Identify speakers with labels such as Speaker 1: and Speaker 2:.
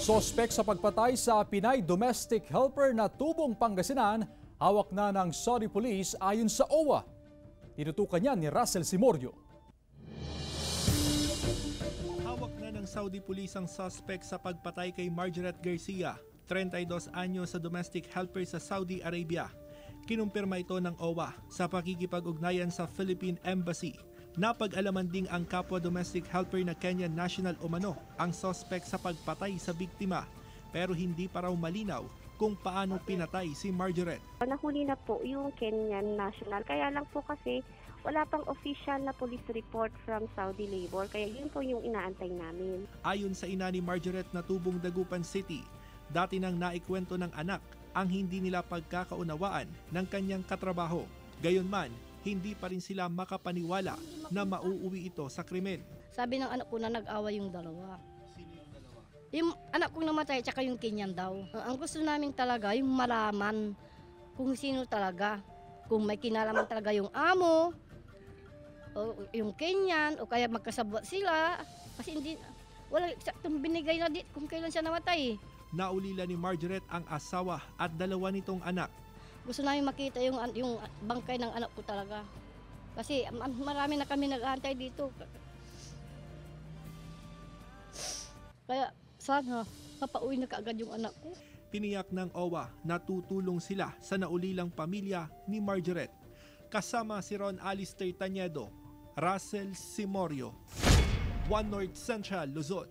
Speaker 1: Sospek sa pagpatay sa Pinay domestic helper na tubong Pangasinan, hawak na ng Saudi Police ayon sa OWA. Tinutukan niya ni Russell Simorio.
Speaker 2: Hawak na ng Saudi Police ang suspect sa pagpatay kay Margaret Garcia, 32 anyos sa domestic helper sa Saudi Arabia. Kinumpirma ito ng OWA sa pakikipag-ugnayan sa Philippine Embassy. Napag-alaman ding ang kapwa domestic helper na Kenyan national umano ang suspect sa pagpatay sa biktima, pero hindi pa raw malinaw kung paano pinatay si Margaret.
Speaker 3: Nahuli na po yung Kenyan national, kaya lang po kasi wala pang official na police report from Saudi Labor, kaya yun po yung inaantay namin.
Speaker 2: Ayon sa ina ni Margaret na tubong Dagupan City, dati nang naikwento ng anak ang hindi nila pagkakaunawaan ng kanyang katrabaho. Gayunman, hindi pa rin sila makapaniwala na mauuwi ito sa krimen.
Speaker 4: Sabi ng anak ko na nag-away yung dalawa. Sino yung dalawa? Yung anak kong namatay tsaka yung Kenyan daw. Ang gusto namin talaga yung malaman kung sino talaga. Kung may kinalaman talaga yung amo, o yung Kenyan, o kaya magkasabot sila. Kasi hindi, wala eksaktong binigay na dit kung kailan siya namatay.
Speaker 2: Naulila ni Margaret ang asawa at dalawa nitong anak.
Speaker 4: Gusto namin makita yung bangkay ng anak ko talaga. Kasi marami na kami nag-aantay dito. Kaya sana mapauwi na kaagad yung anak ko.
Speaker 2: Tiniyak ng OWA na tutulong sila sa naulilang pamilya ni Margaret. Kasama si Ron Alistair Tañedo, Russell Simorio, One North Central, Luzon.